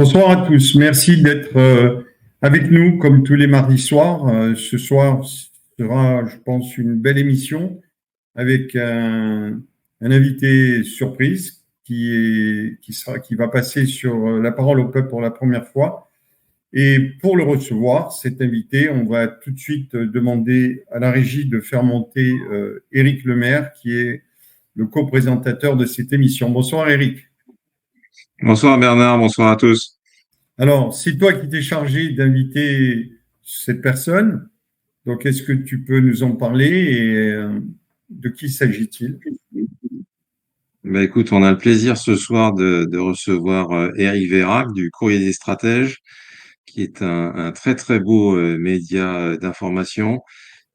Bonsoir à tous. Merci d'être avec nous comme tous les mardis soirs. Ce soir sera, je pense, une belle émission avec un invité surprise qui va passer sur la parole au peuple pour la première fois. Et pour le recevoir, cet invité, on va tout de suite demander à la régie de faire monter Éric Lemaire, qui est le co-présentateur de cette émission. Bonsoir Éric. Bonsoir Bernard, bonsoir à tous. Alors, c'est toi qui t'es chargé d'inviter cette personne. Donc, est-ce que tu peux nous en parler et de qui s'agit-il? Écoute, on a le plaisir ce soir de recevoir Éric Vérac du Courrier des Stratèges, qui est un très très beau média d'information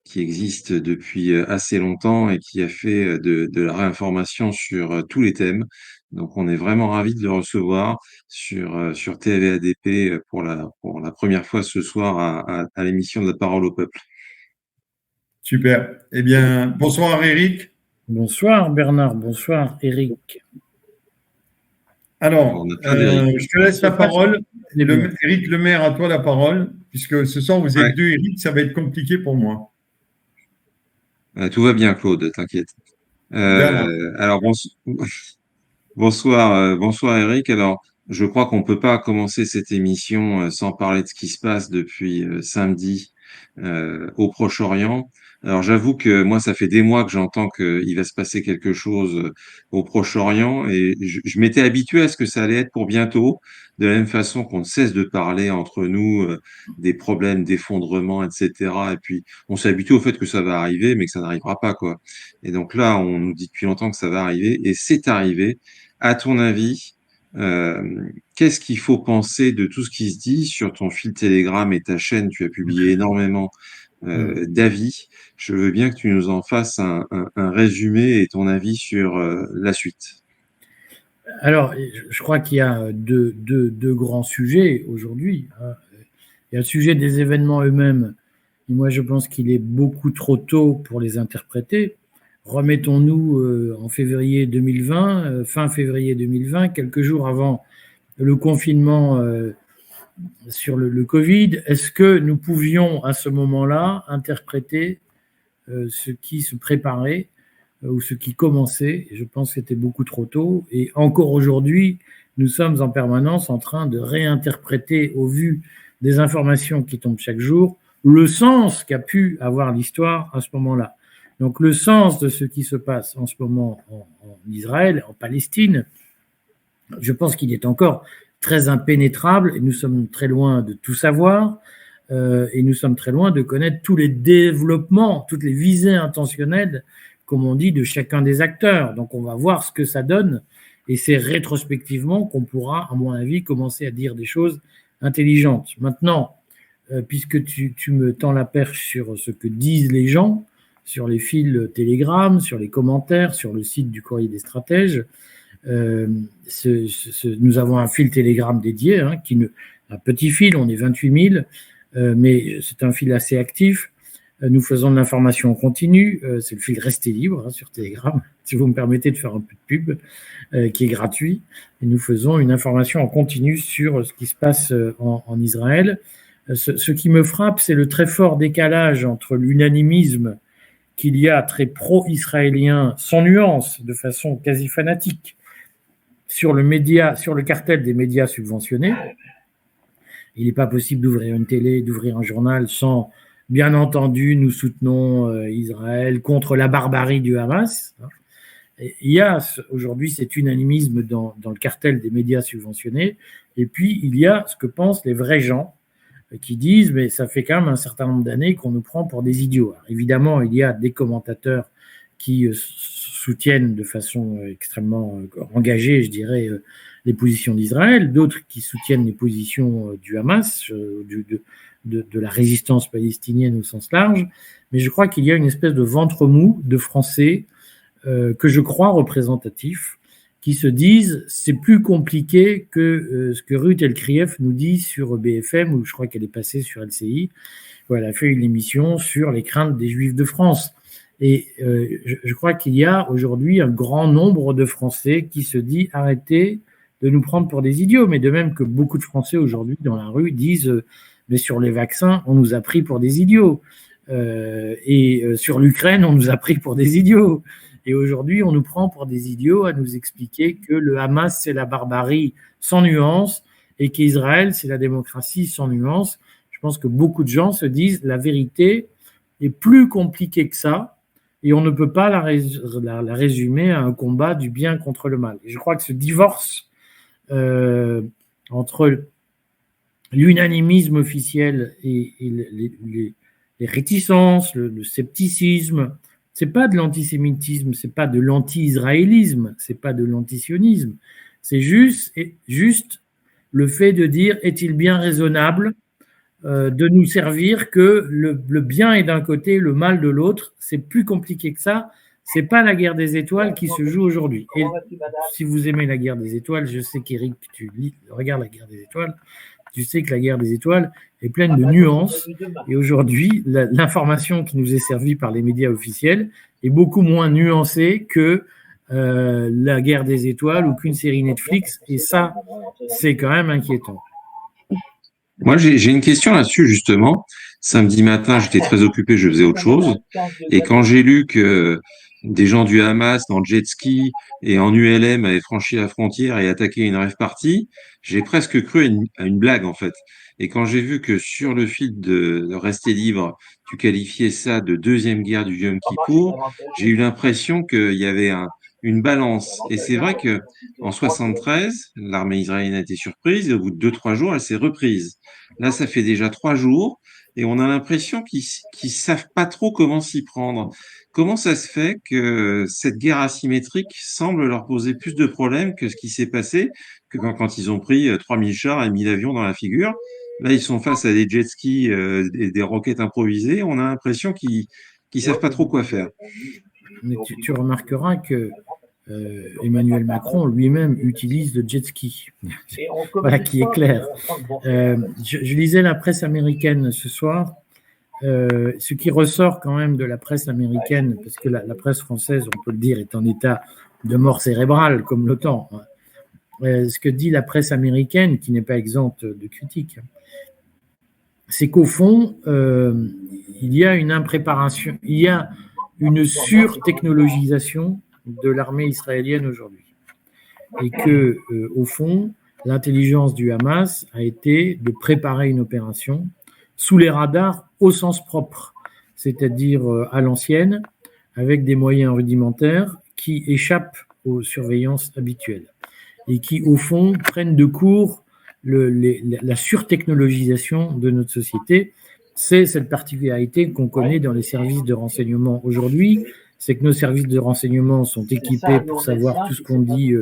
qui existe depuis assez longtemps et qui a fait de la réinformation sur tous les thèmes. Donc, on est vraiment ravis de le recevoir sur TVADP pour la première fois ce soir à l'émission de La Parole au Peuple. Super. Eh bien, bonsoir Éric. Bonsoir Bernard, bonsoir Éric. Alors, je te laisse la parole. Éric Lemaire, à toi la parole, puisque ce soir vous êtes deux Éric, ça va être compliqué pour moi. Tout va bien, Claude, t'inquiète. Alors, bonsoir Eric. Alors, je crois qu'on peut pas commencer cette émission sans parler de ce qui se passe depuis samedi au Proche-Orient. Alors, j'avoue que moi, ça fait des mois que j'entends qu'il va se passer quelque chose au Proche-Orient et je m'étais habitué à ce que ça allait être pour bientôt, de la même façon qu'on ne cesse de parler entre nous des problèmes d'effondrement, etc. Et puis, on s'est habitué au fait que ça va arriver, mais que ça n'arrivera pas, quoi. Et donc là, on nous dit depuis longtemps que ça va arriver et c'est arrivé. À ton avis, qu'est-ce qu'il faut penser de tout ce qui se dit sur ton fil Telegram et ta chaîne? Tu as publié énormément d'avis. Je veux bien que tu nous en fasses un résumé et ton avis sur la suite. Alors, je crois qu'il y a deux grands sujets aujourd'hui. Il y a le sujet des événements eux-mêmes. Et moi, je pense qu'il est beaucoup trop tôt pour les interpréter. Remettons-nous en février 2020, fin février 2020, quelques jours avant le confinement sur le Covid. Est-ce que nous pouvions à ce moment-là interpréter ce qui se préparait ou ce qui commençait? Je pense que c'était beaucoup trop tôt. Et encore aujourd'hui, nous sommes en permanence en train de réinterpréter au vu des informations qui tombent chaque jour le sens qu'a pu avoir l'histoire à ce moment-là. Donc le sens de ce qui se passe en ce moment en Israël, en Palestine, je pense qu'il est encore très impénétrable et nous sommes très loin de tout savoir et nous sommes très loin de connaître tous les développements, toutes les visées intentionnelles, comme on dit, de chacun des acteurs. Donc on va voir ce que ça donne et c'est rétrospectivement qu'on pourra, à mon avis, commencer à dire des choses intelligentes. Maintenant, puisque tu me tends la perche sur ce que disent les gens, sur les fils Telegram, sur les commentaires, sur le site du Courrier des Stratèges, nous avons un fil Telegram dédié, un petit fil, on est 28 000, mais c'est un fil assez actif. Nous faisons de l'information en continu, c'est le fil Restez Libre sur Telegram, si vous me permettez de faire un peu de pub, qui est gratuit. Et nous faisons une information en continu sur ce qui se passe en Israël. Ce qui me frappe, c'est le très fort décalage entre l'unanimisme qu'il y a très pro-israélien, sans nuance, de façon quasi fanatique, sur le cartel des médias subventionnés. Il n'est pas possible d'ouvrir une télé, d'ouvrir un journal sans, bien entendu, nous soutenons Israël contre la barbarie du Hamas. Et il y a aujourd'hui cet unanimisme dans le cartel des médias subventionnés. Et puis, il y a ce que pensent les vrais gens qui disent mais ça fait quand même un certain nombre d'années qu'on nous prend pour des idiots. Alors, évidemment, il y a des commentateurs qui soutiennent de façon extrêmement engagée, je dirais, les positions d'Israël, d'autres qui soutiennent les positions du Hamas, de la résistance palestinienne au sens large. Mais je crois qu'il y a une espèce de ventre mou de Français que je crois représentatifs, qui se disent c'est plus compliqué que ce que Ruth Elkrief nous dit sur BFM, ou je crois qu'elle est passée sur LCI, où elle a fait une émission sur les craintes des Juifs de France. Et je crois qu'il y a aujourd'hui un grand nombre de Français qui se disent arrêtez de nous prendre pour des idiots, mais de même que beaucoup de Français aujourd'hui dans la rue disent mais sur les vaccins, on nous a pris pour des idiots. Sur l'Ukraine, on nous a pris pour des idiots. Et aujourd'hui, on nous prend pour des idiots à nous expliquer que le Hamas, c'est la barbarie sans nuance et qu'Israël, c'est la démocratie sans nuance. Je pense que beaucoup de gens se disent la vérité est plus compliquée que ça et on ne peut pas la résumer à un combat du bien contre le mal. Et je crois que ce divorce entre l'unanimisme officiel et les réticences, le scepticisme, c'est pas de l'antisémitisme, c'est pas de l'anti-israélisme, c'est pas de l'antisionisme, c'est juste le fait de dire est-il bien raisonnable de nous servir que le bien est d'un côté, le mal de l'autre. C'est plus compliqué que ça. C'est pas la guerre des étoiles qui se joue aujourd'hui. Et si vous aimez la guerre des étoiles, je sais qu'Éric, tu regardes la guerre des étoiles, tu sais que la guerre des étoiles est pleine de nuances. Et aujourd'hui, l'information qui nous est servie par les médias officiels est beaucoup moins nuancée que la guerre des étoiles ou qu'une série Netflix. Et ça, c'est quand même inquiétant. Moi, j'ai une question là-dessus, justement. Samedi matin, j'étais très occupé, je faisais autre chose. Et quand j'ai lu que des gens du Hamas en jet ski et en ULM avaient franchi la frontière et attaqué une rave party, j'ai presque cru à une blague, en fait. Et quand j'ai vu que sur le fil de Rester libre, tu qualifiais ça de deuxième guerre du Yom Kippour, j'ai eu l'impression qu'il y avait une balance. Et c'est vrai que en 73, l'armée israélienne a été surprise et au bout de 2-3 jours, elle s'est reprise. Là, ça fait déjà 3 jours et on a l'impression qu'ils savent pas trop comment s'y prendre. Comment ça se fait que cette guerre asymétrique semble leur poser plus de problèmes que ce qui s'est passé que quand ils ont pris 3000 chars et 1000 avions dans la figure? Là, ils sont face à des jet skis et des roquettes improvisées. On a l'impression qu'ils savent pas trop quoi faire. Mais tu remarqueras que Emmanuel Macron lui-même utilise le jet ski. Voilà qui est clair. Je lisais la presse américaine ce soir. Ce qui ressort quand même de la presse américaine, parce que la presse française, on peut le dire, est en état de mort cérébrale, comme l'OTAN. Ce que dit la presse américaine, qui n'est pas exempte de critiques, c'est qu'au fond, il y a une impréparation, il y a une surtechnologisation de l'armée israélienne aujourd'hui. Et que, au fond, l'intelligence du Hamas a été de préparer une opération sous les radars au sens propre, c'est-à-dire à l'ancienne, avec des moyens rudimentaires qui échappent aux surveillances habituelles et qui, au fond, prennent de court la surtechnologisation de notre société. C'est cette particularité qu'on connaît dans les services de renseignement aujourd'hui, c'est que nos services de renseignement sont équipés pour savoir tout ce qu'on dit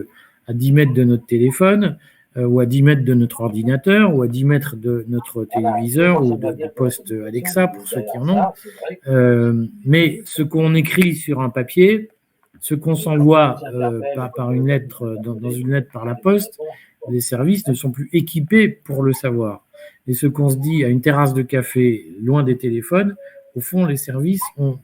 à 10 mètres de notre téléphone, ou à 10 mètres de notre ordinateur, ou à 10 mètres de notre téléviseur, ou de poste Alexa, pour ceux qui en ont. Mais ce qu'on écrit sur un papier, ce qu'on s'envoie par une lettre, dans une lettre par la poste, les services ne sont plus équipés pour le savoir. Et ce qu'on se dit à une terrasse de café, loin des téléphones, au fond, les services ont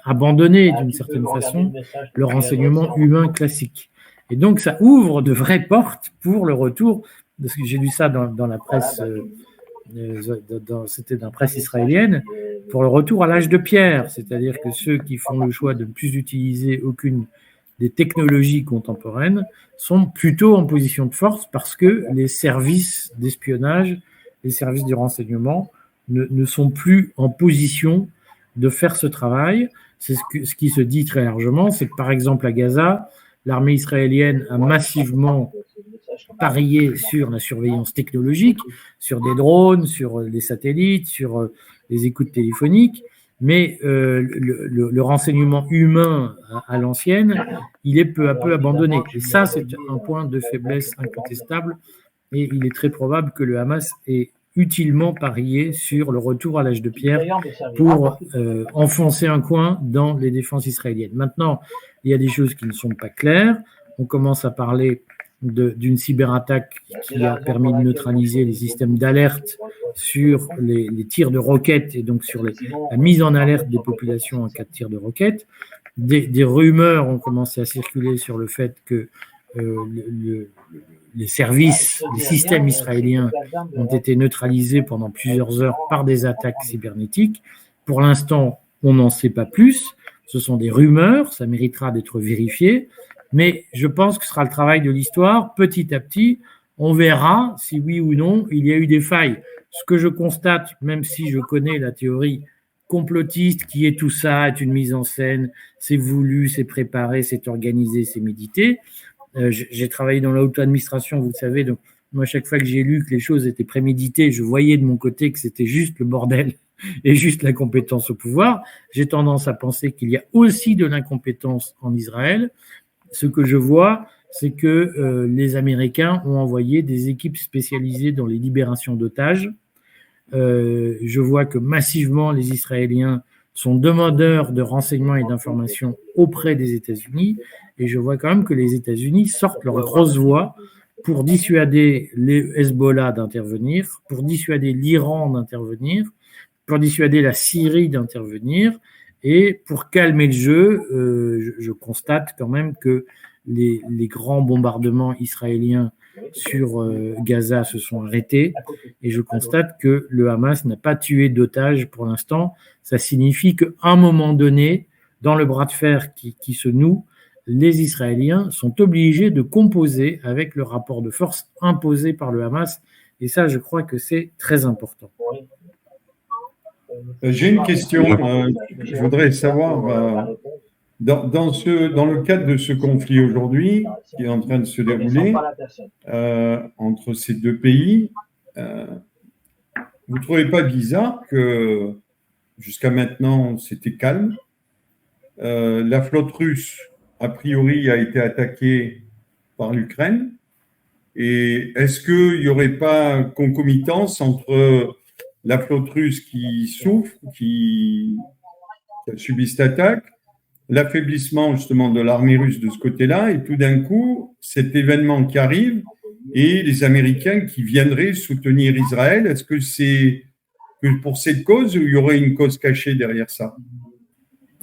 abandonné d'une certaine façon le renseignement humain classique. Et donc, ça ouvre de vraies portes pour le retour, parce que j'ai lu ça dans la presse, c'était dans la presse israélienne, pour le retour à l'âge de pierre, c'est-à-dire que ceux qui font le choix de ne plus utiliser aucune des technologies contemporaines sont plutôt en position de force parce que les services d'espionnage, les services du renseignement ne sont plus en position de faire ce travail. C'est ce qui se dit très largement, c'est que par exemple à Gaza, l'armée israélienne a massivement parié sur la surveillance technologique, sur des drones, sur les satellites, sur les écoutes téléphoniques, mais le renseignement humain à l'ancienne, il est peu à peu abandonné. Et ça, c'est un point de faiblesse incontestable, et il est très probable que le Hamas ait utilement parié sur le retour à l'âge de pierre pour enfoncer un coin dans les défenses israéliennes. Maintenant, il y a des choses qui ne sont pas claires. On commence à parler d'une cyberattaque qui a permis de neutraliser les systèmes d'alerte sur les tirs de roquettes et donc sur la mise en alerte des populations en cas de tir de roquettes. Des rumeurs ont commencé à circuler sur le fait que les services, les systèmes israéliens ont été neutralisés pendant plusieurs heures par des attaques cybernétiques. Pour l'instant, on n'en sait pas plus. Ce sont des rumeurs, ça méritera d'être vérifié. Mais je pense que ce sera le travail de l'histoire. Petit à petit, on verra si oui ou non il y a eu des failles. Ce que je constate, même si je connais la théorie complotiste qui est tout ça, est une mise en scène, c'est voulu, c'est préparé, c'est organisé, c'est médité. J'ai travaillé dans la haute administration, vous le savez, donc moi, chaque fois que j'ai lu que les choses étaient préméditées, je voyais de mon côté que c'était juste le bordel et juste l'incompétence au pouvoir. J'ai tendance à penser qu'il y a aussi de l'incompétence en Israël. Ce que je vois, c'est que les Américains ont envoyé des équipes spécialisées dans les libérations d'otages. Je vois que massivement, les Israéliens sont demandeurs de renseignements et d'informations auprès des États-Unis. Et je vois quand même que les États-Unis sortent leur grosse voix pour dissuader les Hezbollah d'intervenir, pour dissuader l'Iran d'intervenir, pour dissuader la Syrie d'intervenir. Et pour calmer le jeu, je constate quand même que les grands bombardements israéliens sur Gaza se sont arrêtés. Et je constate que le Hamas n'a pas tué d'otages pour l'instant. Ça signifie qu'à un moment donné, dans le bras de fer qui se noue, les Israéliens sont obligés de composer avec le rapport de force imposé par le Hamas. Et ça, je crois que c'est très important. J'ai une question. Je voudrais savoir, dans le cadre de ce conflit aujourd'hui, qui est en train de se dérouler entre ces deux pays, vous ne trouvez pas bizarre que jusqu'à maintenant, c'était calme? La flotte russe, a priori, a été attaquée par l'Ukraine. Et est-ce qu'il n'y aurait pas concomitance entre la flotte russe qui souffre, qui a subi cette attaque, l'affaiblissement justement de l'armée russe de ce côté-là, et tout d'un coup, cet événement qui arrive et les Américains qui viendraient soutenir Israël, est-ce que c'est pour cette cause ou il y aurait une cause cachée derrière ça?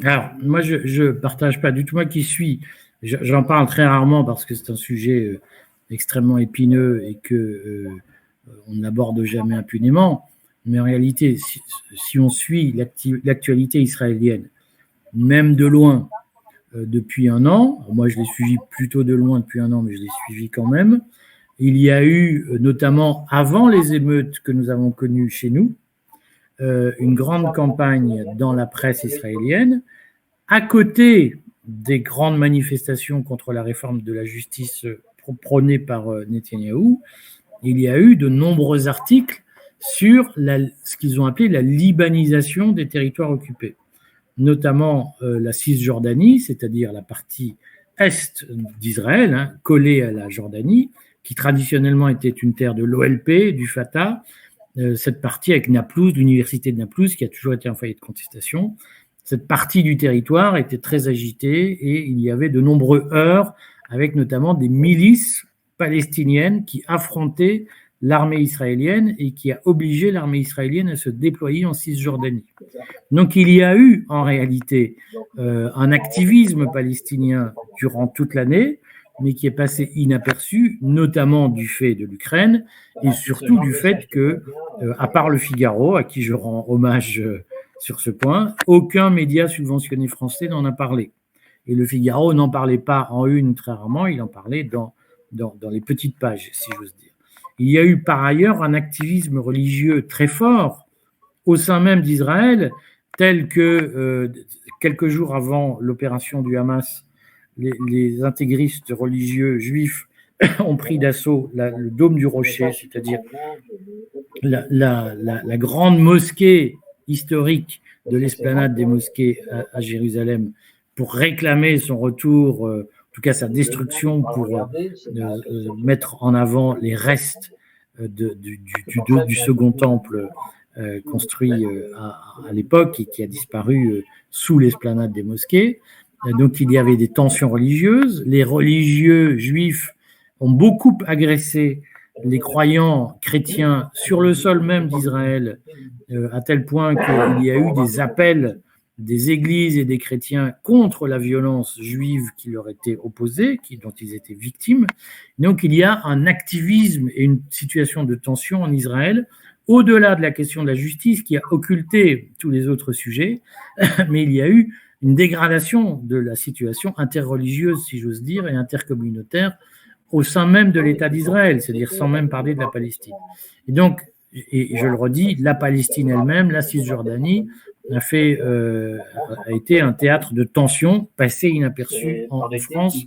Alors, moi, je ne partage pas du tout. Moi qui suis, j'en parle très rarement parce que c'est un sujet extrêmement épineux et que on n'aborde jamais impunément. Mais en réalité, si on suit l'actualité israélienne, même de loin, depuis un an, moi je l'ai suivi plutôt de loin depuis un an, mais je l'ai suivi quand même, il y a eu, notamment avant les émeutes que nous avons connues chez nous, une grande campagne dans la presse israélienne, à côté des grandes manifestations contre la réforme de la justice prônée par Netanyahou, il y a eu de nombreux articles sur ce qu'ils ont appelé la libanisation des territoires occupés, notamment la Cisjordanie, c'est-à-dire la partie est d'Israël, collée à la Jordanie, qui traditionnellement était une terre de l'OLP, du Fatah, cette partie avec Naplouse, l'université de Naplouse, qui a toujours été un foyer de contestation. Cette partie du territoire était très agitée et il y avait de nombreux heurts avec notamment des milices palestiniennes qui affrontaient l'armée israélienne et qui a obligé l'armée israélienne à se déployer en Cisjordanie. Donc il y a eu en réalité un activisme palestinien durant toute l'année, mais qui est passé inaperçu, notamment du fait de l'Ukraine et surtout du fait que, à part le Figaro, à qui je rends hommage sur ce point, aucun média subventionné français n'en a parlé. Et le Figaro n'en parlait pas en une très rarement, il en parlait dans les petites pages, si j'ose dire. Il y a eu par ailleurs un activisme religieux très fort au sein même d'Israël, tel que quelques jours avant l'opération du Hamas, les intégristes religieux juifs ont pris d'assaut le dôme du Rocher, c'est-à-dire la grande mosquée historique de l'esplanade des mosquées à Jérusalem, pour réclamer son retour, en tout cas sa destruction, pour mettre en avant les restes du second temple construit à l'époque et qui a disparu sous l'esplanade des mosquées. Donc il y avait des tensions religieuses. Les religieux juifs ont beaucoup agressé les croyants chrétiens sur le sol même d'Israël, à tel point qu'il y a eu des appels des églises et des chrétiens contre la violence juive qui leur était opposée, dont ils étaient victimes. Donc il y a un activisme et une situation de tension en Israël, au-delà de la question de la justice qui a occulté tous les autres sujets, mais il y a eu une dégradation de la situation interreligieuse, si j'ose dire, et intercommunautaire au sein même de l'État d'Israël, c'est-à-dire sans même parler de la Palestine. Et donc, et je le redis, la Palestine elle-même, la Cisjordanie, a été un théâtre de tension, passé inaperçu en France,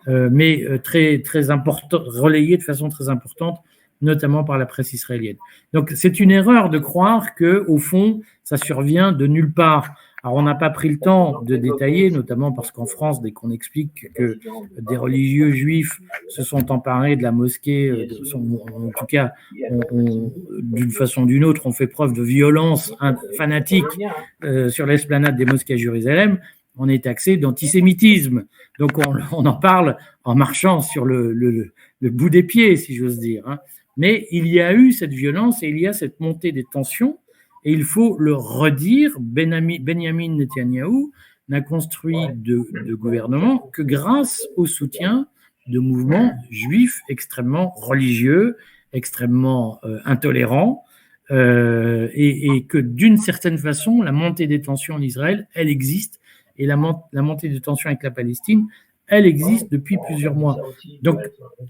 mais très important, relayé de façon très importante, notamment par la presse israélienne. Donc, c'est une erreur de croire que, au fond, ça survient de nulle part. Alors, on n'a pas pris le temps de détailler, notamment parce qu'en France, dès qu'on explique que des religieux juifs se sont emparés de la mosquée, en tout cas, d'une façon ou d'une autre, ont fait preuve de violence fanatique sur l'esplanade des mosquées à Jérusalem, on est taxé d'antisémitisme. Donc, on en parle en marchant sur le bout des pieds, si j'ose dire. Hein. Mais il y a eu cette violence et il y a cette montée des tensions. Et il faut le redire, Benjamin Netanyahou n'a construit de gouvernement que grâce au soutien de mouvements juifs extrêmement religieux, extrêmement intolérants, et que d'une certaine façon, la montée des tensions en Israël, elle existe, et la montée des tensions avec la Palestine, elle existe depuis plusieurs mois. Donc,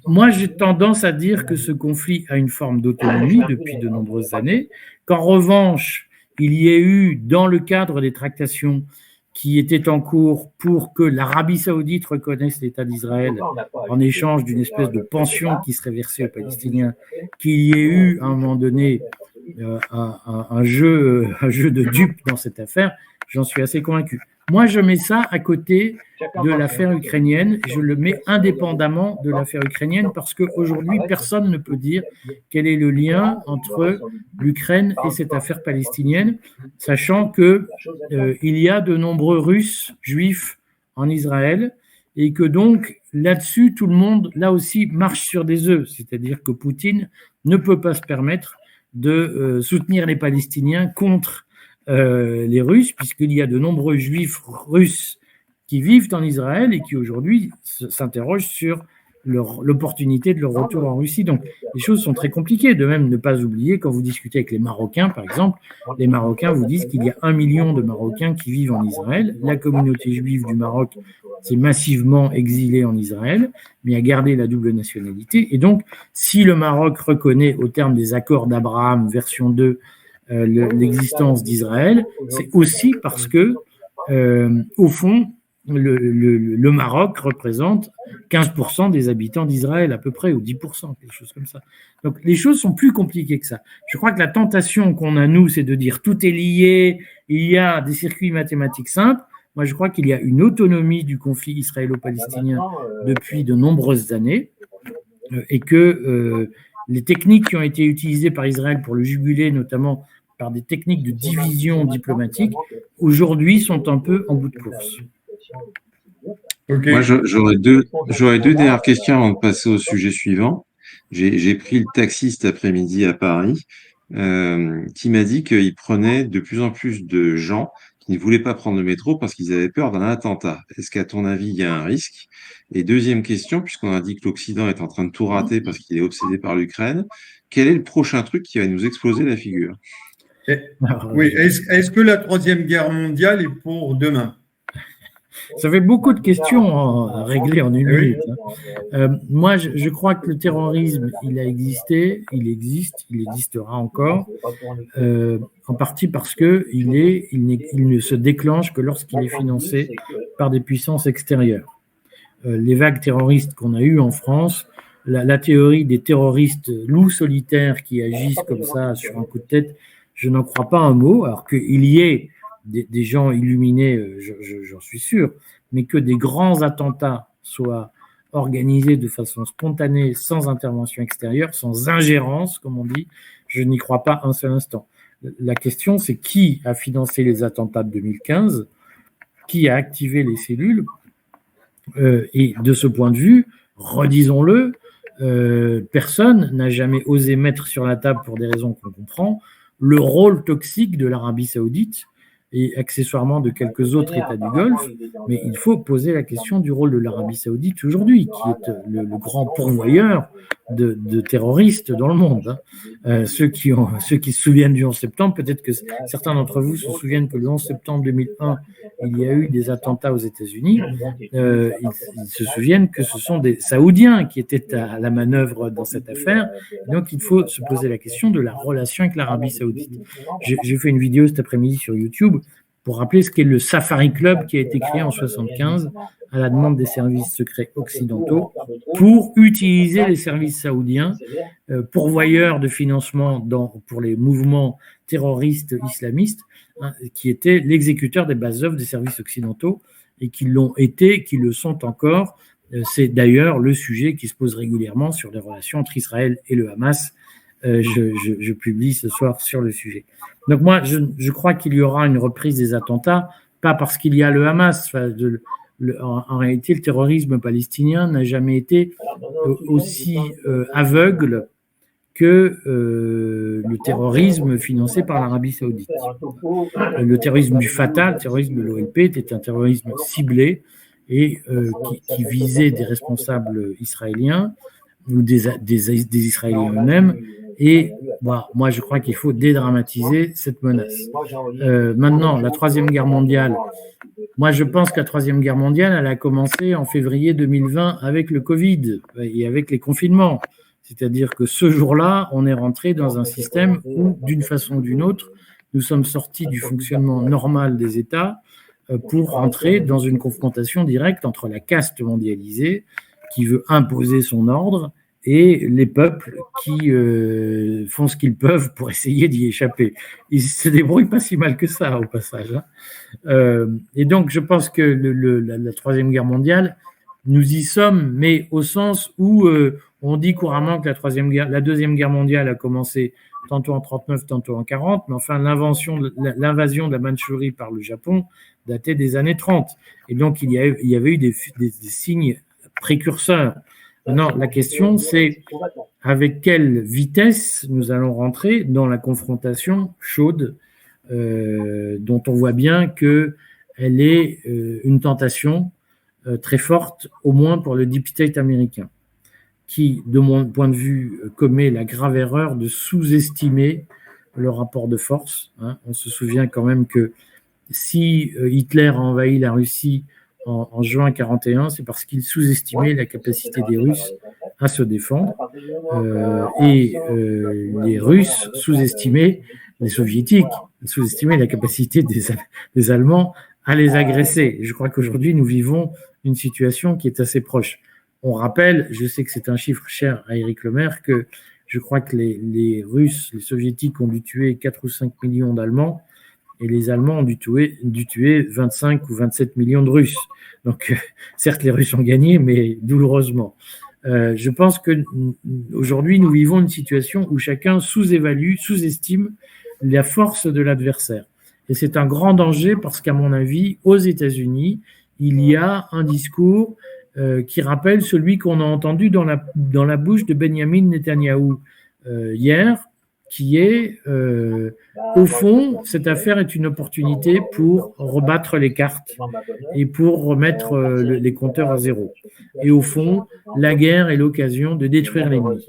moi, j'ai tendance à dire que ce conflit a une forme d'autonomie depuis de nombreuses années, qu'en revanche, il y ait eu, dans le cadre des tractations qui étaient en cours pour que l'Arabie saoudite reconnaisse l'État d'Israël en échange d'une espèce de pension qui serait versée aux Palestiniens, qu'il y ait eu, à un moment donné, un jeu de dupes dans cette affaire, j'en suis assez convaincu. Moi, je mets ça à côté de l'affaire ukrainienne. Je le mets indépendamment de l'affaire ukrainienne parce qu'aujourd'hui, personne ne peut dire quel est le lien entre l'Ukraine et cette affaire palestinienne, sachant qu'il y a de nombreux Russes juifs en Israël et que donc, là-dessus, tout le monde, là aussi, marche sur des œufs. C'est-à-dire que Poutine ne peut pas se permettre de soutenir les Palestiniens contre les Russes, puisqu'il y a de nombreux juifs russes qui vivent en Israël et qui aujourd'hui s'interrogent sur l'opportunité de leur retour en Russie. Donc les choses sont très compliquées. De même, ne pas oublier, quand vous discutez avec les Marocains, par exemple, les Marocains vous disent qu'il y a 1 million de Marocains qui vivent en Israël. La communauté juive du Maroc s'est massivement exilée en Israël, mais a gardé la double nationalité. Et donc, si le Maroc reconnaît, au terme des accords d'Abraham, version 2, l'existence d'Israël, c'est aussi parce que, au fond, le Maroc représente 15% des habitants d'Israël, à peu près, ou 10%, quelque chose comme ça. Donc, les choses sont plus compliquées que ça. Je crois que la tentation qu'on a, nous, c'est de dire tout est lié, il y a des circuits mathématiques simples. Moi, je crois qu'il y a une autonomie du conflit israélo-palestinien depuis de nombreuses années et que les techniques qui ont été utilisées par Israël pour le juguler, notamment par des techniques de division diplomatique, aujourd'hui sont un peu en bout de course. Okay. Moi, j'aurais deux dernières questions avant de passer au sujet suivant. J'ai pris le taxi cet après-midi à Paris qui m'a dit qu'il prenait de plus en plus de gens qui ne voulaient pas prendre le métro parce qu'ils avaient peur d'un attentat. Est-ce qu'à ton avis, il y a un risque? Et deuxième question, puisqu'on a dit que l'Occident est en train de tout rater parce qu'il est obsédé par l'Ukraine, quel est le prochain truc qui va nous exploser la figure? Oui, est-ce que la Troisième Guerre mondiale est pour demain? Ça fait beaucoup de questions à régler en une minute. Moi, je crois que le terrorisme, il a existé, il existe, il existera encore, en partie parce qu'il ne se déclenche que lorsqu'il est financé par des puissances extérieures. Les vagues terroristes qu'on a eues en France, la théorie des terroristes loups solitaires qui agissent comme ça sur un coup de tête, je n'en crois pas un mot, alors qu'il y ait des gens illuminés, j'en suis sûr, mais que des grands attentats soient organisés de façon spontanée, sans intervention extérieure, sans ingérence, comme on dit, je n'y crois pas un seul instant. La question, c'est qui a financé les attentats de 2015, qui a activé les cellules, et de ce point de vue, redisons-le, personne n'a jamais osé mettre sur la table, pour des raisons qu'on comprend, le rôle toxique de l'Arabie saoudite et accessoirement de quelques autres États du Golfe, mais il faut poser la question du rôle de l'Arabie saoudite aujourd'hui, qui est le grand pourvoyeur de terroristes dans le monde. Ceux qui se souviennent du 11 septembre, peut-être que certains d'entre vous se souviennent que le 11 septembre 2001, il y a eu des attentats aux États-Unis. Ils se souviennent que ce sont des Saoudiens qui étaient à la manœuvre dans cette affaire. Donc, il faut se poser la question de la relation avec l'Arabie saoudite. J'ai fait une vidéo cet après-midi sur YouTube pour rappeler ce qu'est le Safari Club qui a été créé en 1975 à la demande des services secrets occidentaux pour utiliser les services saoudiens, pourvoyeurs de financement pour les mouvements terroristes islamistes, qui étaient l'exécuteur des bases œuvres des services occidentaux et qui l'ont été, qui le sont encore. C'est d'ailleurs le sujet qui se pose régulièrement sur les relations entre Israël et le Hamas. Je publie ce soir sur le sujet. Donc moi, je crois qu'il y aura une reprise des attentats, pas parce qu'il y a le Hamas. En réalité, le terrorisme palestinien n'a jamais été aussi aveugle que le terrorisme financé par l'Arabie saoudite. Le terrorisme du Fatah, le terrorisme de l'OLP, était un terrorisme ciblé et qui visait des responsables israéliens ou des Israéliens eux-mêmes. Et moi, je crois qu'il faut dédramatiser cette menace. Maintenant, la Troisième Guerre mondiale, moi, je pense que la Troisième Guerre mondiale, elle a commencé en février 2020 avec le Covid et avec les confinements. C'est-à-dire que ce jour-là, on est rentré dans un système où, d'une façon ou d'une autre, nous sommes sortis du fonctionnement normal des États pour rentrer dans une confrontation directe entre la caste mondialisée qui veut imposer son ordre et les peuples qui font ce qu'ils peuvent pour essayer d'y échapper. Ils se débrouillent pas si mal que ça, au passage. Et donc, je pense que la Troisième Guerre mondiale, nous y sommes, mais au sens où on dit couramment que la Deuxième Guerre mondiale a commencé tantôt en 1939, tantôt en 1940, mais enfin, l'invasion de la Mandchourie par le Japon datait des années 30. Et donc, il y avait eu des signes précurseurs. Maintenant, la question, c'est avec quelle vitesse nous allons rentrer dans la confrontation chaude dont on voit bien qu'elle est une tentation très forte, au moins pour le Deep State américain, qui, de mon point de vue, commet la grave erreur de sous-estimer le rapport de force. On se souvient quand même que si Hitler a envahi la Russie en juin 1941, c'est parce qu'il sous-estimait la capacité des Russes à se défendre. Et les Russes sous-estimaient, les Soviétiques sous-estimaient la capacité des Allemands à les agresser. Je crois qu'aujourd'hui, nous vivons une situation qui est assez proche. On rappelle, je sais que c'est un chiffre cher à Éric Lemaire, que je crois que les Russes, les Soviétiques ont dû tuer 4 ou 5 millions d'Allemands, et les Allemands ont dû tuer 25 ou 27 millions de Russes. Donc, certes, les Russes ont gagné, mais douloureusement. Je pense qu'aujourd'hui, nous vivons une situation où chacun sous-estime la force de l'adversaire. Et c'est un grand danger parce qu'à mon avis, aux États-Unis, il y a un discours qui rappelle celui qu'on a entendu dans la bouche de Benjamin Netanyahou hier, qui est, au fond, cette affaire est une opportunité pour rebattre les cartes et pour remettre les compteurs à zéro. Et au fond, la guerre est l'occasion de détruire l'ennemi.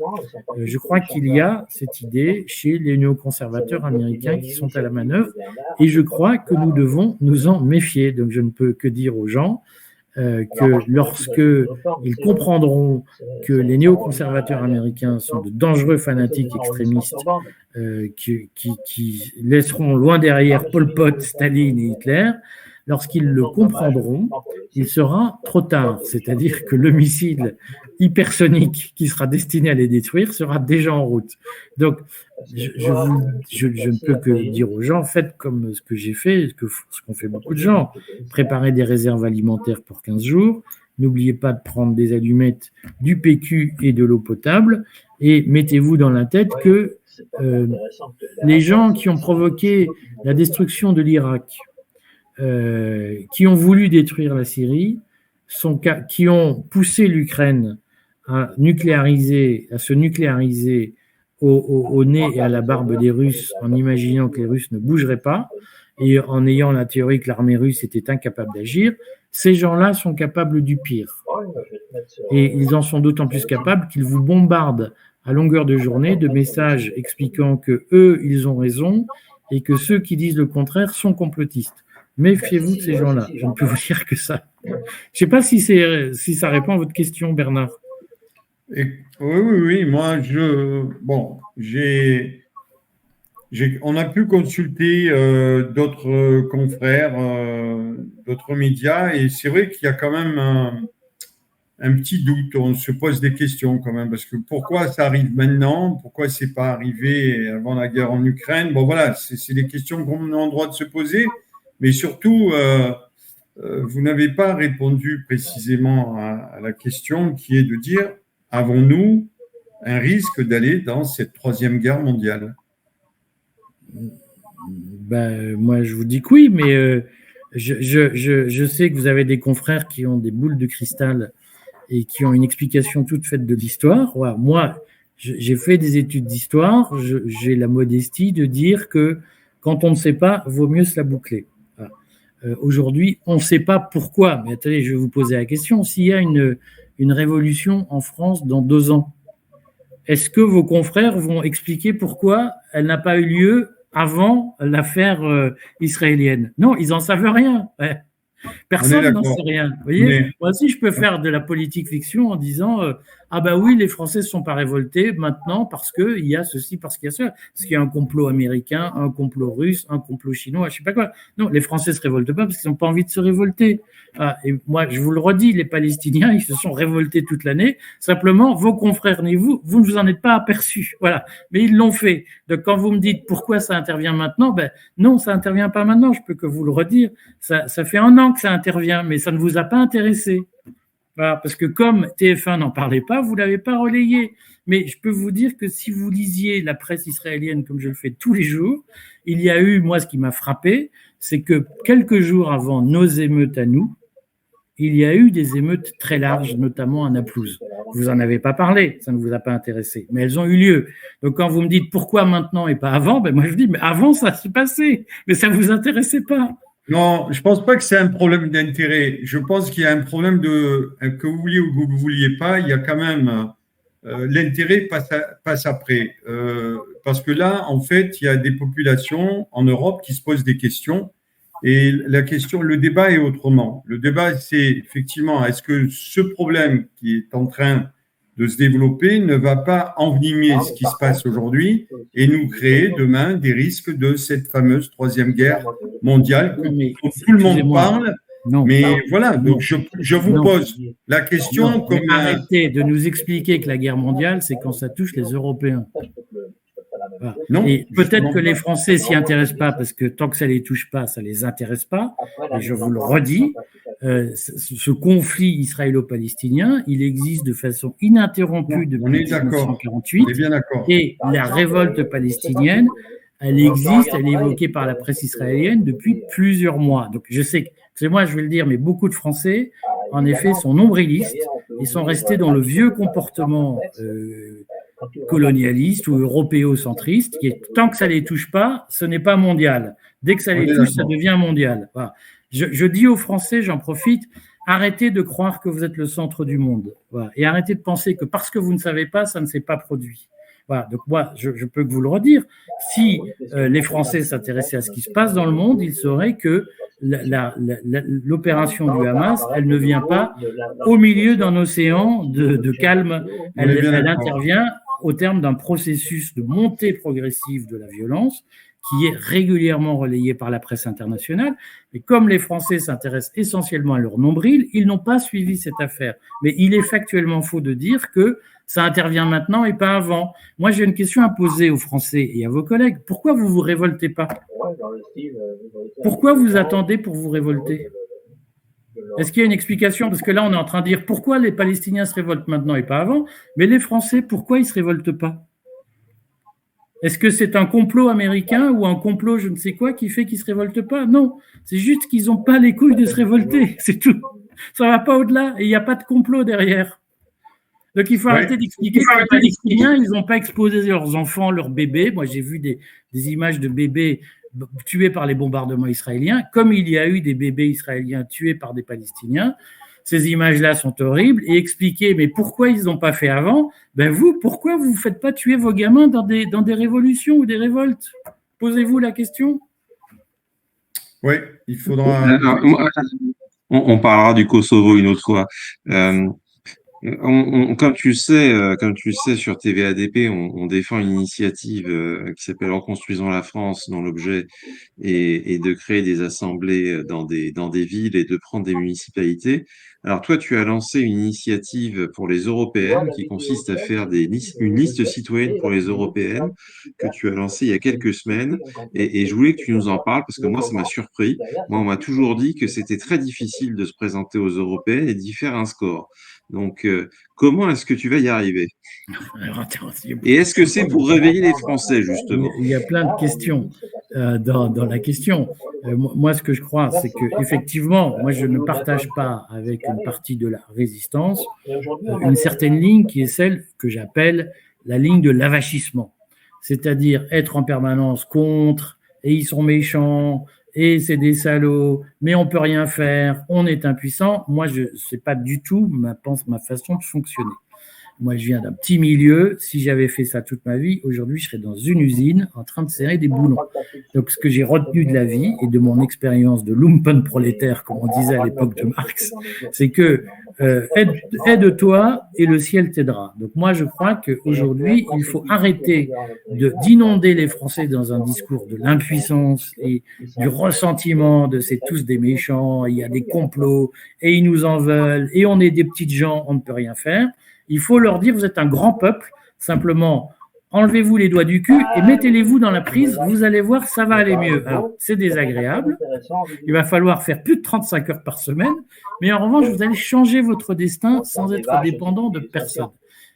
Je crois qu'il y a cette idée chez les néoconservateurs américains qui sont à la manœuvre, et je crois que nous devons nous en méfier. Donc je ne peux que dire aux gens que lorsque ils comprendront que les néoconservateurs américains sont de dangereux fanatiques extrémistes qui laisseront loin derrière Pol Pot, Staline et Hitler, lorsqu'ils le comprendront, il sera trop tard. C'est-à-dire que le missile hypersonique qui sera destiné à les détruire sera déjà en route. Donc, je ne peux que dire aux gens, faites comme ce que j'ai fait, ce qu'ont fait beaucoup de gens. Préparez des réserves alimentaires pour 15 jours. N'oubliez pas de prendre des allumettes, du PQ et de l'eau potable. Et mettez-vous dans la tête que les gens qui ont provoqué la destruction de l'Irak, qui ont voulu détruire la Syrie, qui ont poussé l'Ukraine à se nucléariser au nez et à la barbe des Russes en imaginant que les Russes ne bougeraient pas, et en ayant la théorie que l'armée russe était incapable d'agir, ces gens-là sont capables du pire. Et ils en sont d'autant plus capables qu'ils vous bombardent à longueur de journée de messages expliquant que eux, ils ont raison et que ceux qui disent le contraire sont complotistes. Méfiez-vous de ces gens-là. Je ne peux vous dire que ça. Je ne sais pas si ça répond à votre question, Bernard. Oui. Moi, on a pu consulter d'autres confrères, d'autres médias, et c'est vrai qu'il y a quand même un petit doute. On se pose des questions quand même, parce que pourquoi ça arrive maintenant? Pourquoi c'est pas arrivé avant la guerre en Ukraine? Bon, voilà, c'est des questions qu'on a en droit de se poser, mais surtout, vous n'avez pas répondu précisément à la question qui est de dire, avons-nous un risque d'aller dans cette troisième guerre mondiale? Moi, je vous dis que oui, mais je sais que vous avez des confrères qui ont des boules de cristal et qui ont une explication toute faite de l'histoire. Voilà. Moi, j'ai fait des études d'histoire, j'ai la modestie de dire que quand on ne sait pas, vaut mieux se la boucler. Voilà. Aujourd'hui, on ne sait pas pourquoi, mais attendez, je vais vous poser la question. S'il y a une révolution en France dans 2 ans, est-ce que vos confrères vont expliquer pourquoi elle n'a pas eu lieu avant l'affaire israélienne? Non, ils n'en savent rien. Ouais. Personne n'en sait rien. Vous voyez, moi aussi, je peux faire de la politique fiction en disant ah ben oui, les Français ne sont pas révoltés maintenant parce qu'il y a ceci, parce qu'il y a ça, parce qu'il y a un complot américain, un complot russe, un complot chinois, je ne sais pas quoi. Non, les Français ne se révoltent pas parce qu'ils n'ont pas envie de se révolter. Ah, et moi, je vous le redis, les Palestiniens, ils se sont révoltés toute l'année. Simplement, vos confrères ni vous ne vous en êtes pas aperçus. Voilà. Mais ils l'ont fait. Donc, quand vous me dites pourquoi ça intervient maintenant, ben non, ça intervient pas maintenant. Je peux que vous le redire. Ça fait 1 an que ça intervient, mais ça ne vous a pas intéressé. Voilà, parce que comme TF1 n'en parlait pas, vous ne l'avez pas relayé. Mais je peux vous dire que si vous lisiez la presse israélienne comme je le fais tous les jours, il y a eu, moi, ce qui m'a frappé, c'est que quelques jours avant nos émeutes à nous, il y a eu des émeutes très larges, notamment à Naplouse. Vous n'en avez pas parlé, ça ne vous a pas intéressé, mais elles ont eu lieu. Donc quand vous me dites pourquoi maintenant et pas avant, ben moi je dis mais avant ça s'est passé, mais ça ne vous intéressait pas. Non, je ne pense pas que c'est un problème d'intérêt. Je pense qu'il y a un problème que vous vouliez ou que vous ne vouliez pas, il y a quand même l'intérêt passe après. Parce que là, en fait, il y a des populations en Europe qui se posent des questions. Et le débat est autrement. Le débat, c'est effectivement, est-ce que ce problème qui est en train de se développer ne va pas envenimer ce qui se passe aujourd'hui et nous créer demain des risques de cette fameuse troisième guerre mondiale dont tout le monde parle. Non, mais voilà, donc je vous pose la question comme arrêtez de nous expliquer que la guerre mondiale, c'est quand ça touche les Européens. Voilà. Non, et peut-être que les Français s'y intéressent pas parce que tant que ça les touche pas, ça les intéresse pas. Et je vous le redis, ce conflit israélo-palestinien, il existe de façon ininterrompue depuis 1948. Et la révolte palestinienne, elle existe, elle est évoquée par la presse israélienne depuis plusieurs mois. Donc je sais que, excusez-moi, je vais le dire, mais beaucoup de Français, en effet, sont nombrilistes et sont restés dans le vieux comportement colonialiste ou européocentriste, qui est tant que ça ne les touche pas, ce n'est pas mondial. Dès que ça les touche, ça devient mondial. Voilà. Je dis aux Français, j'en profite, arrêtez de croire que vous êtes le centre du monde. Voilà. Et arrêtez de penser que parce que vous ne savez pas, ça ne s'est pas produit. Voilà. Donc moi, je peux que vous le redire. Si les Français s'intéressaient à ce qui se passe dans le monde, ils sauraient que l'opération du Hamas, elle ne vient pas au milieu d'un océan de calme. Elle intervient au terme d'un processus de montée progressive de la violence qui est régulièrement relayé par la presse internationale. Mais comme les Français s'intéressent essentiellement à leur nombril, ils n'ont pas suivi cette affaire. Mais il est factuellement faux de dire que ça intervient maintenant et pas avant. Moi, j'ai une question à poser aux Français et à vos collègues. Pourquoi vous ne vous révoltez pas? Pourquoi vous attendez pour vous révolter? Est-ce qu'il y a une explication? Parce que là, on est en train de dire pourquoi les Palestiniens se révoltent maintenant et pas avant, mais les Français, pourquoi ils ne se révoltent pas? Est-ce que c'est un complot américain ou un complot je ne sais quoi qui fait qu'ils ne se révoltent pas? Non, c'est juste qu'ils n'ont pas les couilles de se révolter, c'est tout. Ça ne va pas au-delà et il n'y a pas de complot derrière. Donc il faut arrêter d'expliquer que les Palestiniens, ils n'ont pas exposé leurs enfants, leurs bébés. Moi, j'ai vu des images de bébés tués par les bombardements israéliens, comme il y a eu des bébés israéliens tués par des Palestiniens. Ces images-là sont horribles, et expliquer, mais pourquoi ils n'ont pas fait avant? Ben vous, pourquoi vous ne faites pas tuer vos gamins dans des révolutions ou des révoltes? Posez-vous la question. Oui, il faudra. Alors, on parlera du Kosovo une autre fois. Comme tu sais, sur TVADP, on défend une initiative qui s'appelle Reconstruisons la France, dont l'objet est de créer des assemblées dans des villes et de prendre des municipalités. Alors toi, tu as lancé une initiative pour les européennes qui consiste à faire une liste citoyenne pour les européennes que tu as lancée il y a quelques semaines. Et je voulais que tu nous en parles parce que moi, ça m'a surpris. Moi, on m'a toujours dit que c'était très difficile de se présenter aux européennes et d'y faire un score. Donc, comment est-ce que tu vas y arriver? Et est-ce que c'est pour réveiller les Français, justement? Il y a plein de questions dans la question. Moi, ce que je crois, c'est que effectivement, moi, je ne partage pas avec une partie de la résistance une certaine ligne qui est celle que j'appelle la ligne de l'avachissement, c'est-à-dire être en permanence contre, et ils sont méchants, et c'est des salauds, mais on peut rien faire, on est impuissant. Moi, c'est pas du tout ma façon de fonctionner. Moi, je viens d'un petit milieu. Si j'avais fait ça toute ma vie, aujourd'hui, je serais dans une usine en train de serrer des boulons. Donc, ce que j'ai retenu de la vie et de mon expérience de lumpen prolétaire, comme on disait à l'époque de Marx, c'est que aide-toi et le ciel t'aidera. Donc, moi, je crois qu'aujourd'hui, il faut arrêter d'inonder les Français dans un discours de l'impuissance et du ressentiment de c'est tous des méchants, il y a des complots et ils nous en veulent et on est des petites gens, on ne peut rien faire. Il faut leur dire, vous êtes un grand peuple, simplement, enlevez-vous les doigts du cul et mettez-les-vous dans la prise, vous allez voir, ça va aller mieux. Alors, c'est désagréable, il va falloir faire plus de 35 heures par semaine, mais en revanche, vous allez changer votre destin sans être dépendant de personne.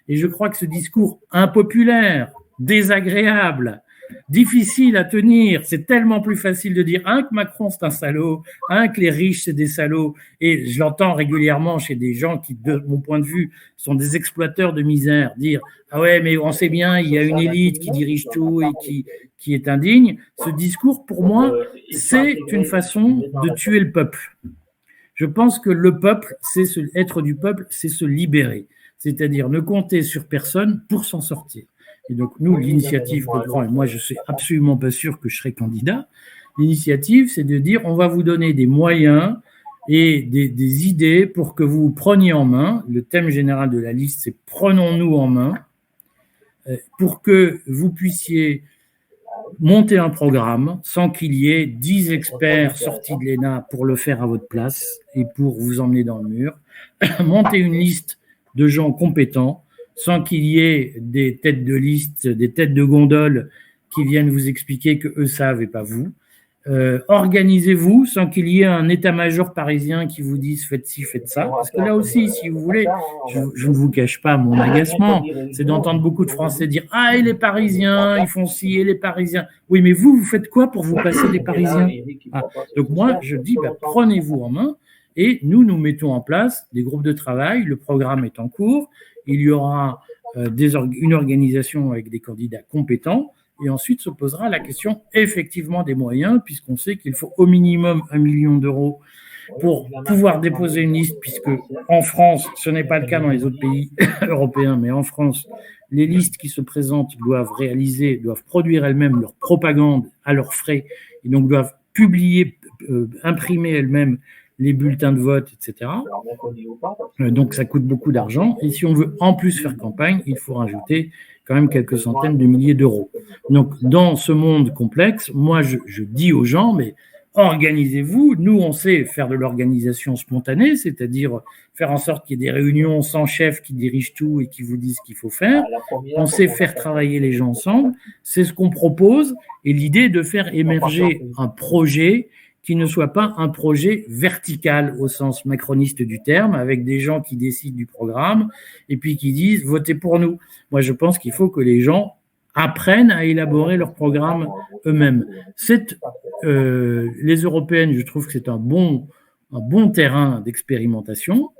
Et je crois que ce discours impopulaire, désagréable, difficile à tenir, c'est tellement plus facile de dire que Macron c'est un salaud, que les riches c'est des salauds, et je l'entends régulièrement chez des gens qui, de mon point de vue, sont des exploiteurs de misère, dire ah ouais mais on sait bien il y a une élite qui dirige tout et qui est indigne. Ce discours pour moi c'est une façon de tuer le peuple. Je pense que le peuple, être du peuple, c'est se libérer, c'est-à-dire ne compter sur personne pour s'en sortir. Et donc, nous, l'initiative qu'on prend, et moi, je ne suis absolument pas sûr que je serai candidat, l'initiative, c'est de dire, on va vous donner des moyens et des idées pour que vous vous preniez en main. Le thème général de la liste, c'est « Prenons-nous en main », pour que vous puissiez monter un programme sans qu'il y ait 10 experts sortis de l'ENA pour le faire à votre place et pour vous emmener dans le mur, monter une liste de gens compétents sans qu'il y ait des têtes de liste, des têtes de gondole qui viennent vous expliquer que eux savent et pas vous. Organisez-vous sans qu'il y ait un état-major parisien qui vous dise faites ci, faites ça. Parce que là aussi, si vous voulez, je ne vous cache pas mon agacement, c'est d'entendre beaucoup de Français dire et les Parisiens, ils font ci, et les Parisiens. Oui, mais vous faites quoi pour vous passer des Parisiens? Donc moi, je dis, prenez-vous en main et nous mettons en place des groupes de travail. Le programme est en cours. Il y aura une organisation avec des candidats compétents. Et ensuite se posera la question effectivement des moyens, puisqu'on sait qu'il faut au minimum 1 million d'euros pour pouvoir déposer une liste, puisque en France, ce n'est pas le cas dans les autres pays européens, mais en France, les listes qui se présentent doivent produire elles-mêmes leur propagande à leurs frais, et donc doivent imprimer elles-mêmes les bulletins de vote, etc. Donc ça coûte beaucoup d'argent, et si on veut en plus faire campagne, il faut rajouter quand même quelques centaines de milliers d'euros. Donc, dans ce monde complexe, moi, je dis aux gens, mais organisez-vous. Nous, on sait faire de l'organisation spontanée, c'est-à-dire faire en sorte qu'il y ait des réunions sans chef qui dirigent tout et qui vous disent ce qu'il faut faire. On sait faire travailler les gens ensemble. C'est ce qu'on propose. Et l'idée est de faire émerger un projet qui ne soit pas un projet vertical au sens macroniste du terme, avec des gens qui décident du programme et puis qui disent « votez pour nous ». Moi, je pense qu'il faut que les gens apprennent à élaborer leur programme eux-mêmes. Les européennes, je trouve que c'est un bon terrain d'expérimentation.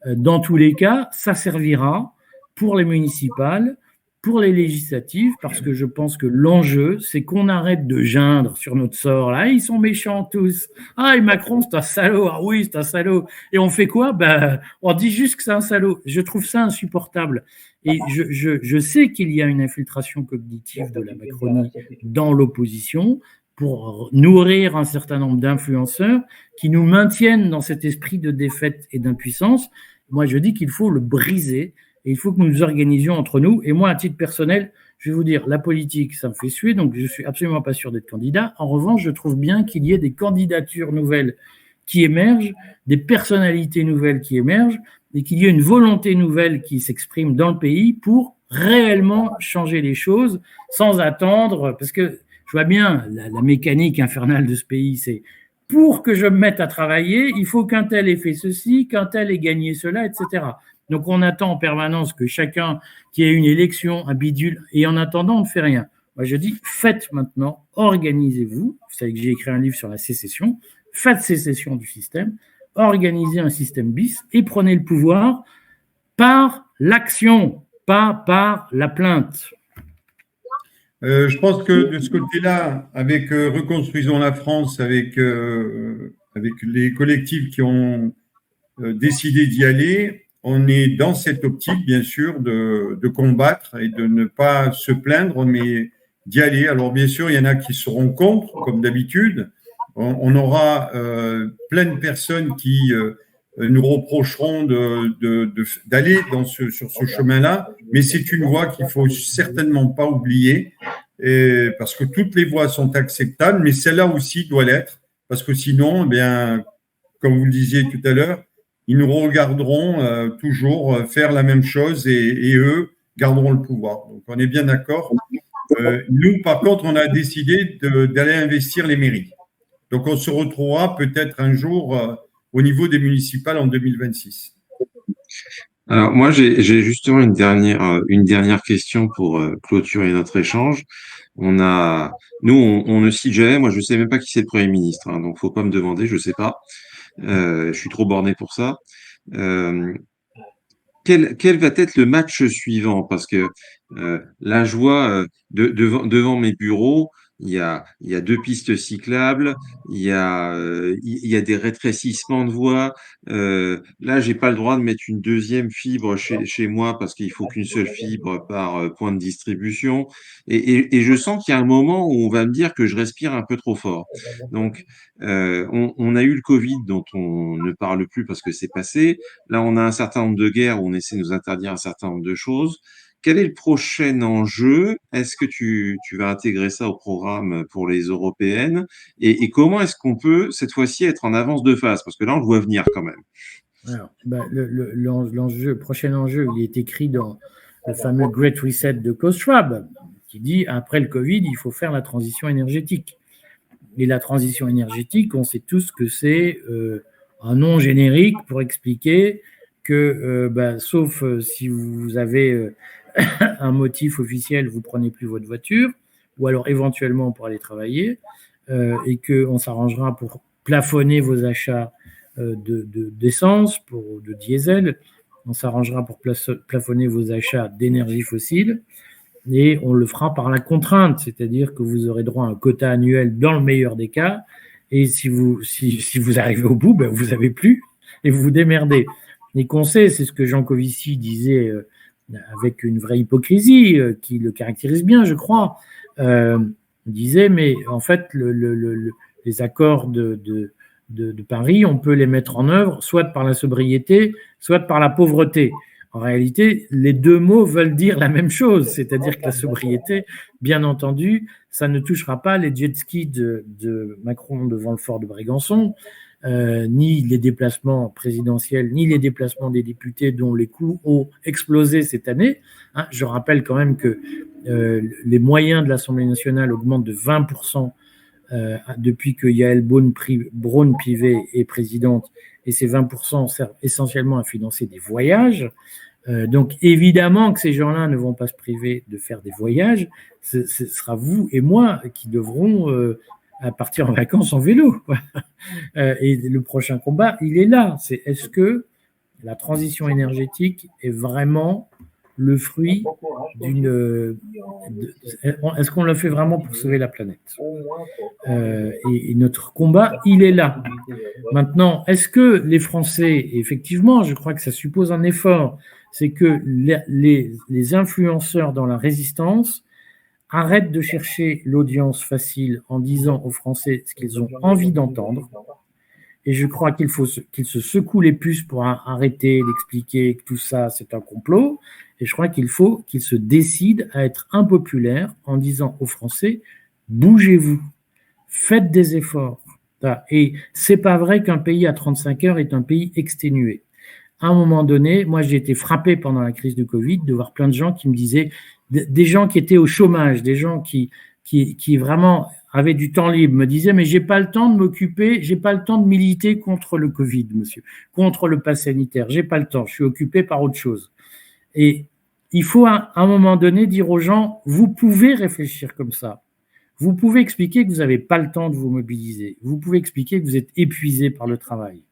Dans tous les cas, ça servira pour les municipales pour les législatives, parce que je pense que l'enjeu, c'est qu'on arrête de geindre sur notre sort. Là, ils sont méchants tous. Ah, et Macron, c'est un salaud. Ah oui, c'est un salaud. Et on fait quoi? Ben, on dit juste que c'est un salaud. Je trouve ça insupportable. Et je sais qu'il y a une infiltration cognitive de la Macronie dans l'opposition pour nourrir un certain nombre d'influenceurs qui nous maintiennent dans cet esprit de défaite et d'impuissance. Moi, je dis qu'il faut le briser. Et il faut que nous nous organisions entre nous. Et moi, à titre personnel, je vais vous dire, la politique, ça me fait suer, donc je ne suis absolument pas sûr d'être candidat. En revanche, je trouve bien qu'il y ait des candidatures nouvelles qui émergent, des personnalités nouvelles qui émergent, et qu'il y ait une volonté nouvelle qui s'exprime dans le pays pour réellement changer les choses sans attendre, parce que je vois bien la mécanique infernale de ce pays, c'est pour que je me mette à travailler, il faut qu'un tel ait fait ceci, qu'un tel ait gagné cela, etc. Donc, on attend en permanence que chacun qui ait une élection, un bidule, et en attendant, on ne fait rien. Moi, je dis, faites maintenant, organisez-vous. Vous savez que j'ai écrit un livre sur la sécession. Faites sécession du système, organisez un système bis et prenez le pouvoir par l'action, pas par la plainte. Je pense que de ce côté-là, avec Reconstruisons la France, avec les collectifs qui ont décidé d'y aller, on est dans cette optique, bien sûr, de combattre et de ne pas se plaindre, mais d'y aller. Alors, bien sûr, il y en a qui seront contre, comme d'habitude. On aura plein de personnes qui nous reprocheront d'aller sur ce chemin-là, mais c'est une voie qu'il faut certainement pas oublier, parce que toutes les voies sont acceptables, mais celle-là aussi doit l'être, parce que sinon, eh bien, comme vous le disiez tout à l'heure, ils nous regarderont toujours faire la même chose et eux garderont le pouvoir. Donc, on est bien d'accord. Nous, par contre, on a décidé d'aller investir les mairies. Donc, on se retrouvera peut-être un jour au niveau des municipales en 2026. Alors, moi, j'ai justement une dernière question pour clôturer notre échange. On ne cite jamais, moi, je sais même pas qui c'est le Premier ministre, hein, donc faut pas me demander, je sais pas. Je suis trop borné pour ça. Quel va être le match suivant? Parce que là, je vois devant mes bureaux, il y a deux pistes cyclables, il y a des rétrécissements de voies. Là, j'ai pas le droit de mettre une deuxième fibre chez moi parce qu'il faut qu'une seule fibre par point de distribution. Et je sens qu'il y a un moment où on va me dire que je respire un peu trop fort. Donc, on a eu le Covid dont on ne parle plus parce que c'est passé. Là, on a un certain nombre de guerres où on essaie de nous interdire un certain nombre de choses. Quel est le prochain enjeu? Est-ce que tu vas intégrer ça au programme pour les européennes? Et comment est-ce qu'on peut, cette fois-ci, être en avance de phase? Parce que là, on le voit venir quand même. Alors, le prochain enjeu, il est écrit dans le fameux Great Reset de Klaus Schwab, qui dit, après le Covid, il faut faire la transition énergétique. Et la transition énergétique, on sait tous que c'est un nom générique pour expliquer que, sauf si vous avez un motif officiel, vous prenez plus votre voiture, ou alors éventuellement pour aller travailler, et qu'on s'arrangera pour plafonner vos achats d'essence, de diesel, on s'arrangera pour plafonner vos achats d'énergie fossile, et on le fera par la contrainte, c'est-à-dire que vous aurez droit à un quota annuel dans le meilleur des cas, et si vous arrivez au bout, vous n'avez plus, et vous vous démerdez. Et qu'on sait, c'est ce que Jean Covici disait avec une vraie hypocrisie qui le caractérise bien, je crois. Il disait, mais en fait, les accords de Paris, on peut les mettre en œuvre soit par la sobriété, soit par la pauvreté. En réalité, les deux mots veulent dire la même chose, c'est-à-dire que la sobriété, bien entendu, ça ne touchera pas les jet skis de Macron devant le fort de Brégançon, ni les déplacements présidentiels, ni les déplacements des députés dont les coûts ont explosé cette année. Je rappelle quand même que les moyens de l'Assemblée nationale augmentent de 20% depuis que Yael Braun-Pivet est présidente, et ces 20% servent essentiellement à financer des voyages. Donc évidemment que ces gens-là ne vont pas se priver de faire des voyages, ce sera vous et moi qui devrons partir en vacances en vélo. Et le prochain combat, il est là, c'est est-ce que la transition énergétique est vraiment le fruit est-ce qu'on le fait vraiment pour sauver la planète? Et notre combat, il est là. Maintenant, est-ce que les Français, effectivement, je crois que ça suppose un effort, c'est que les influenceurs dans la résistance arrêtent de chercher l'audience facile en disant aux Français ce qu'ils ont envie d'entendre. Et je crois qu'ils se secouent les puces pour arrêter d'expliquer que tout ça, c'est un complot. Et je crois qu'il faut qu'ils se décident à être impopulaires en disant aux Français, bougez-vous, faites des efforts. Et c'est pas vrai qu'un pays à 35 heures est un pays exténué. À un moment donné, moi, j'ai été frappé pendant la crise du Covid de voir plein de gens qui me disaient, des gens qui étaient au chômage, des gens qui vraiment avaient du temps libre, me disaient, mais j'ai pas le temps de m'occuper, j'ai pas le temps de militer contre le Covid, monsieur, contre le pass sanitaire, j'ai pas le temps, je suis occupé par autre chose. Et il faut à un moment donné dire aux gens, vous pouvez réfléchir comme ça. Vous pouvez expliquer que vous n'avez pas le temps de vous mobiliser. Vous pouvez expliquer que vous êtes épuisé par le travail.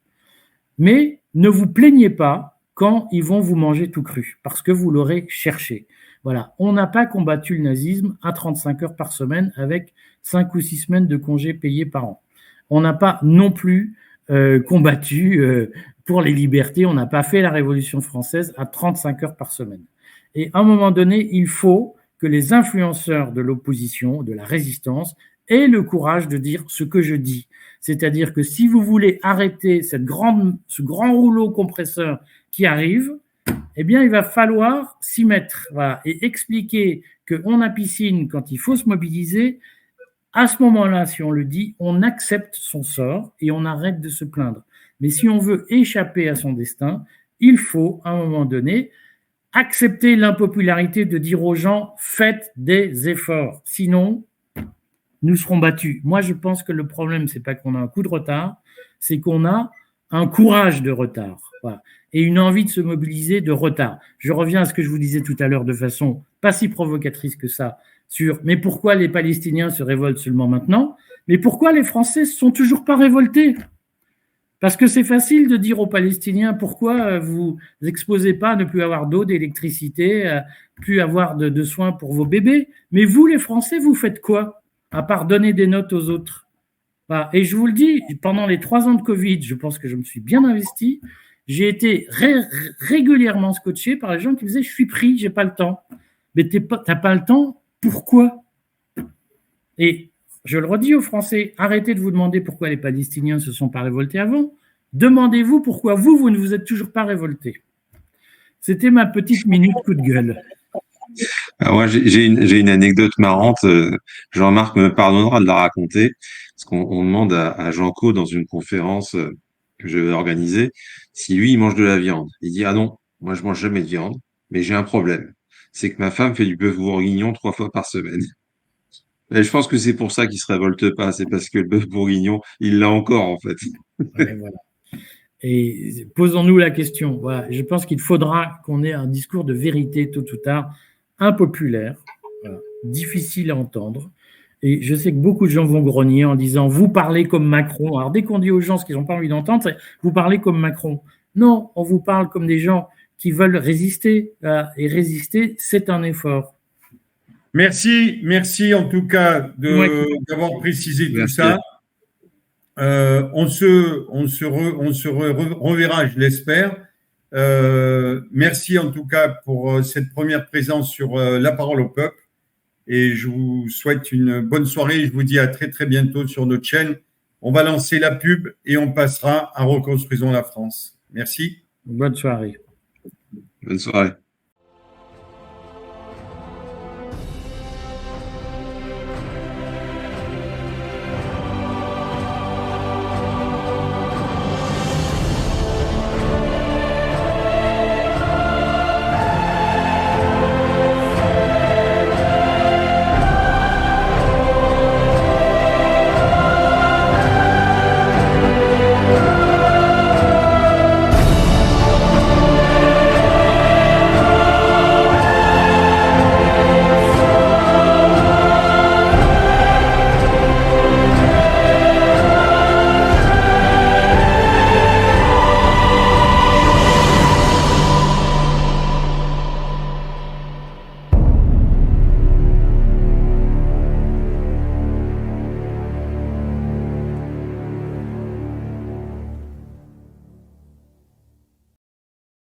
Mais ne vous plaignez pas quand ils vont vous manger tout cru, parce que vous l'aurez cherché. Voilà, on n'a pas combattu le nazisme à 35 heures par semaine avec 5 ou 6 semaines de congés payés par an. On n'a pas non plus combattu pour les libertés, on n'a pas fait la Révolution française à 35 heures par semaine. Et à un moment donné, il faut que les influenceurs de l'opposition, de la résistance, aient le courage de dire ce que je dis. C'est-à-dire que si vous voulez arrêter ce grand rouleau compresseur qui arrive, eh bien, il va falloir s'y mettre, voilà, et expliquer qu'on a piscine quand il faut se mobiliser. À ce moment-là, si on le dit, on accepte son sort et on arrête de se plaindre. Mais si on veut échapper à son destin, il faut, à un moment donné, accepter l'impopularité de dire aux gens « faites des efforts ». Sinon, nous serons battus. Moi, je pense que le problème, c'est pas qu'on a un coup de retard, c'est qu'on a un courage de retard. Voilà. Et une envie de se mobiliser de retard. Je reviens à ce que je vous disais tout à l'heure de façon pas si provocatrice que ça, sur mais pourquoi les Palestiniens se révoltent seulement maintenant? Mais pourquoi les Français ne sont toujours pas révoltés? Parce que c'est facile de dire aux Palestiniens pourquoi vous exposez pas à ne plus avoir d'eau, d'électricité, plus avoir de soins pour vos bébés. Mais vous, les Français, vous faites quoi? À part donner des notes aux autres. Voilà. Et je vous le dis, pendant les 3 ans de Covid, je pense que je me suis bien investi. J'ai été régulièrement scotché par les gens qui disaient « je suis pris, j'ai pas le temps ». Mais t'as pas le temps, pourquoi? Et je le redis aux Français, arrêtez de vous demander pourquoi les Palestiniens ne se sont pas révoltés avant. Demandez-vous pourquoi vous ne vous êtes toujours pas révoltés. C'était ma petite minute coup de gueule. Alors moi, j'ai une anecdote marrante. Jean-Marc me pardonnera de la raconter, parce qu'on demande à Jean-Co dans une conférence que je vais organiser, si lui, il mange de la viande. Il dit, ah non, moi, je mange jamais de viande, mais j'ai un problème. C'est que ma femme fait du bœuf bourguignon 3 fois par semaine. Et je pense que c'est pour ça qu'il se révolte pas. C'est parce que le bœuf bourguignon, il l'a encore, en fait. Ouais, voilà. Et posons-nous la question. Voilà. Je pense qu'il faudra qu'on ait un discours de vérité tôt ou tard, impopulaire, voilà, difficile à entendre. Et je sais que beaucoup de gens vont grogner en disant « vous parlez comme Macron ». Alors dès qu'on dit aux gens ce qu'ils n'ont pas envie d'entendre, c'est « vous parlez comme Macron ». Non, on vous parle comme des gens qui veulent résister. Et résister, c'est un effort. Merci en tout cas d'avoir précisé tout ça. On se reverra, je l'espère. Merci en tout cas pour cette première présence sur La Parole au Peuple. Et je vous souhaite une bonne soirée. Je vous dis à très, très bientôt sur notre chaîne. On va lancer la pub et on passera à Reconstruisons la France. Merci. Bonne soirée. Bonne soirée.